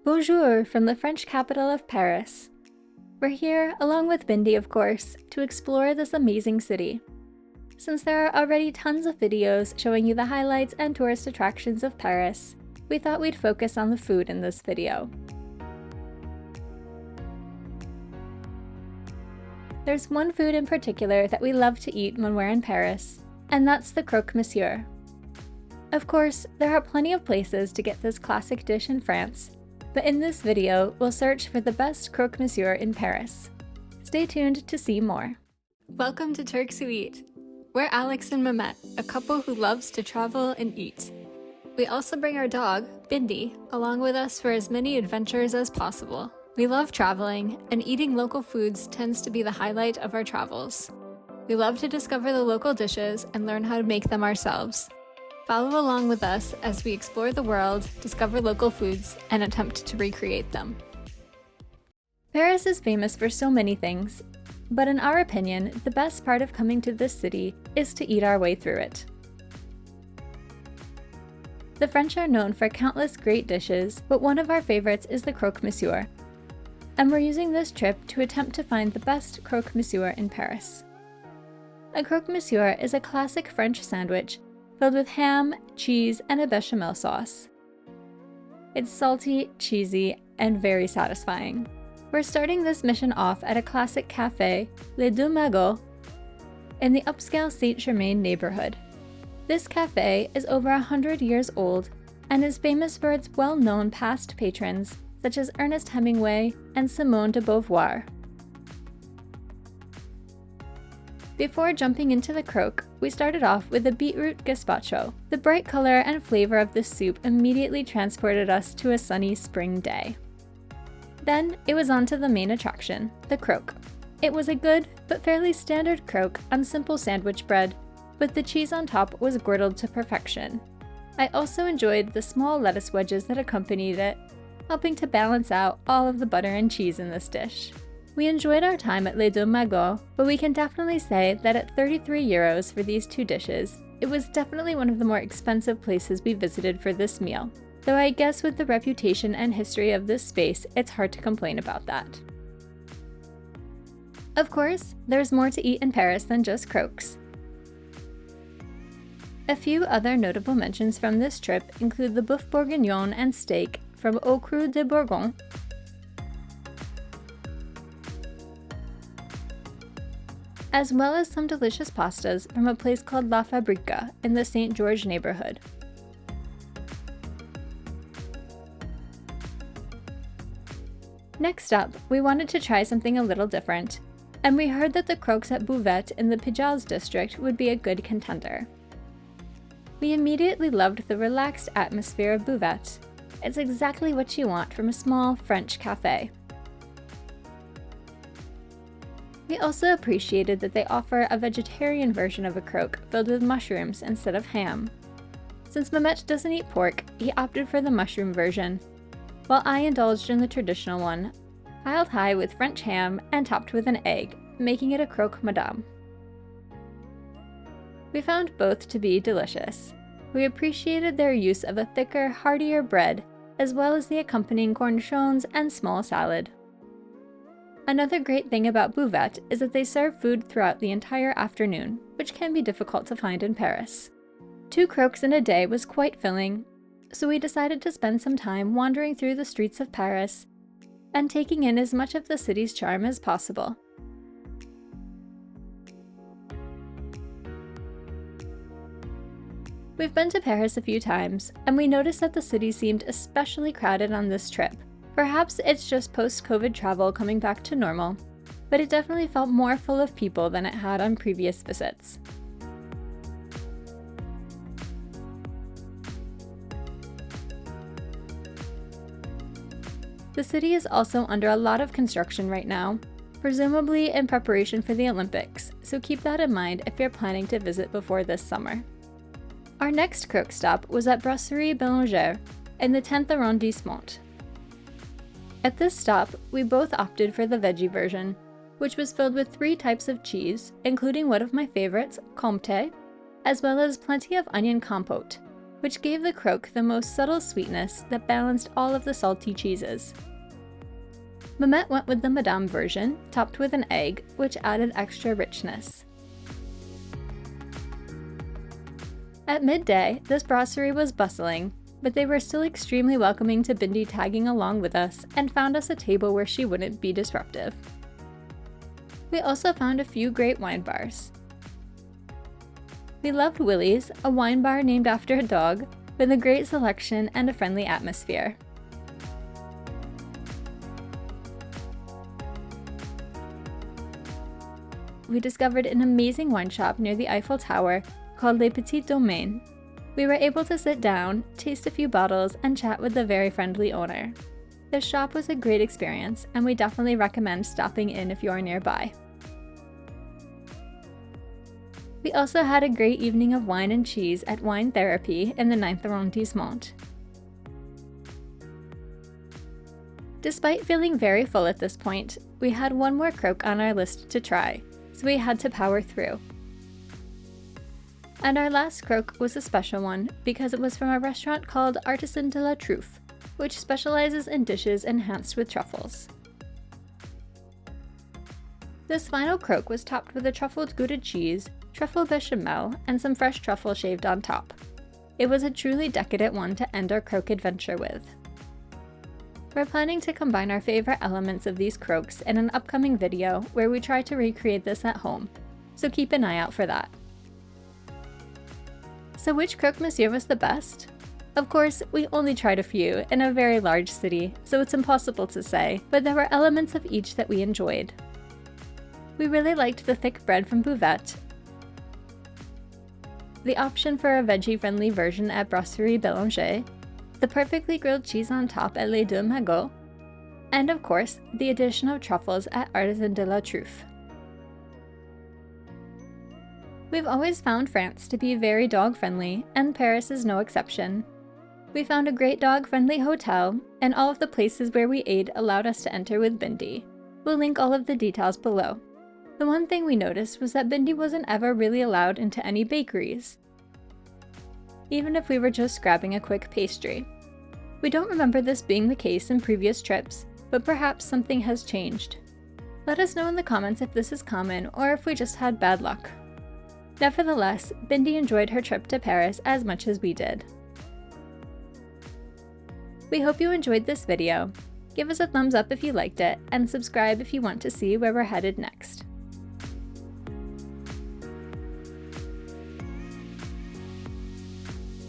Bonjour from the French capital of Paris. We're here, along with Bindi of course, to explore this amazing city. Since there are already tons of videos showing you the highlights and tourist attractions of Paris, we thought we'd focus on the food in this video. There's one food in particular that we love to eat when we're in Paris, and that's the Croque Monsieur. Of course, there are plenty of places to get this classic dish in France, but in this video, we'll search for the best Croque Monsieur in Paris. Stay tuned to see more. Welcome to TurskWhoEat. We're Alex and Mehmet, a couple who loves to travel and eat. We also bring our dog, Bindi, along with us for as many adventures as possible. We love traveling, and eating local foods tends to be the highlight of our travels. We love to discover the local dishes and learn how to make them ourselves. Follow along with us as we explore the world, discover local foods, and attempt to recreate them. Paris is famous for so many things, but in our opinion, the best part of coming to this city is to eat our way through it. The French are known for countless great dishes, but one of our favorites is the Croque Monsieur, and we're using this trip to attempt to find the best Croque Monsieur in Paris. A Croque Monsieur is a classic French sandwich filled with ham, cheese, and a bechamel sauce. It's salty, cheesy, and very satisfying. We're starting this mission off at a classic cafe, Les Deux Magots, in the upscale Saint-Germain neighborhood. This cafe is over 100 years old and is famous for its well-known past patrons such as Ernest Hemingway and Simone de Beauvoir. Before jumping into the croque, we started off with a beetroot gazpacho. The bright color and flavor of this soup immediately transported us to a sunny spring day. Then it was on to the main attraction, the croque. It was a good, but fairly standard croque on simple sandwich bread, but the cheese on top was griddled to perfection. I also enjoyed the small lettuce wedges that accompanied it, helping to balance out all of the butter and cheese in this dish. We enjoyed our time at Les Deux Magots, but we can definitely say that at 33 euros for these two dishes, it was definitely one of the more expensive places we visited for this meal. Though I guess with the reputation and history of this space, it's hard to complain about that. Of course, there's more to eat in Paris than just croques. A few other notable mentions from this trip include the boeuf bourguignon and steak from Au Cru de Bourgogne, as well as some delicious pastas from a place called La Fabrica in the St. George neighborhood. Next up, we wanted to try something a little different, and we heard that the croques at Buvette in the Pigalle district would be a good contender. We immediately loved the relaxed atmosphere of Buvette. It's exactly what you want from a small French cafe. We also appreciated that they offer a vegetarian version of a croque filled with mushrooms instead of ham. Since Mehmet doesn't eat pork, he opted for the mushroom version, while I indulged in the traditional one, piled high with French ham and topped with an egg, making it a croque madame. We found both to be delicious. We appreciated their use of a thicker, heartier bread, as well as the accompanying cornichons and small salad. Another great thing about Buvette is that they serve food throughout the entire afternoon, which can be difficult to find in Paris. 2 croques in a day was quite filling, so we decided to spend some time wandering through the streets of Paris and taking in as much of the city's charm as possible. We've been to Paris a few times, and we noticed that the city seemed especially crowded on this trip. Perhaps it's just post-COVID travel coming back to normal, but it definitely felt more full of people than it had on previous visits. The city is also under a lot of construction right now, presumably in preparation for the Olympics, so keep that in mind if you're planning to visit before this summer. Our next croque stop was at Brasserie Bellanger in the 10th arrondissement. At this stop, we both opted for the veggie version, which was filled with 3 types of cheese, including one of my favorites, Comté, as well as plenty of onion compote, which gave the croque the most subtle sweetness that balanced all of the salty cheeses. Mamet went with the Madame version, topped with an egg, which added extra richness. At midday, this brasserie was bustling, but they were still extremely welcoming to Bindi tagging along with us and found us a table where she wouldn't be disruptive. We also found a few great wine bars. We loved Willie's, a wine bar named after a dog, with a great selection and a friendly atmosphere. We discovered an amazing wine shop near the Eiffel Tower called Les Petits Domaines. We were able to sit down, taste a few bottles, and chat with the very friendly owner. This shop was a great experience, and we definitely recommend stopping in if you're nearby. We also had a great evening of wine and cheese at Wine Therapy in the 9th arrondissement. Despite feeling very full at this point, we had one more croque on our list to try, so we had to power through. And our last croque was a special one because it was from a restaurant called Artisan de la Truffe, which specializes in dishes enhanced with truffles. This final croque was topped with a truffled Gouda cheese, truffle bechamel, and some fresh truffle shaved on top. It was a truly decadent one to end our croque adventure with. We're planning to combine our favorite elements of these croques in an upcoming video where we try to recreate this at home, so keep an eye out for that. So which Croque Monsieur was the best? Of course, we only tried a few in a very large city, so it's impossible to say, but there were elements of each that we enjoyed. We really liked the thick bread from Buvette, the option for a veggie-friendly version at Brasserie Bellanger, the perfectly grilled cheese on top at Les Deux Magot, and of course, the addition of truffles at Artisan de la Truffe. We've always found France to be very dog-friendly, and Paris is no exception. We found a great dog-friendly hotel, and all of the places where we ate allowed us to enter with Bindi. We'll link all of the details below. The one thing we noticed was that Bindi wasn't ever really allowed into any bakeries, even if we were just grabbing a quick pastry. We don't remember this being the case in previous trips, but perhaps something has changed. Let us know in the comments if this is common or if we just had bad luck. Nevertheless, Bindi enjoyed her trip to Paris as much as we did. We hope you enjoyed this video. Give us a thumbs up if you liked it, and subscribe if you want to see where we're headed next.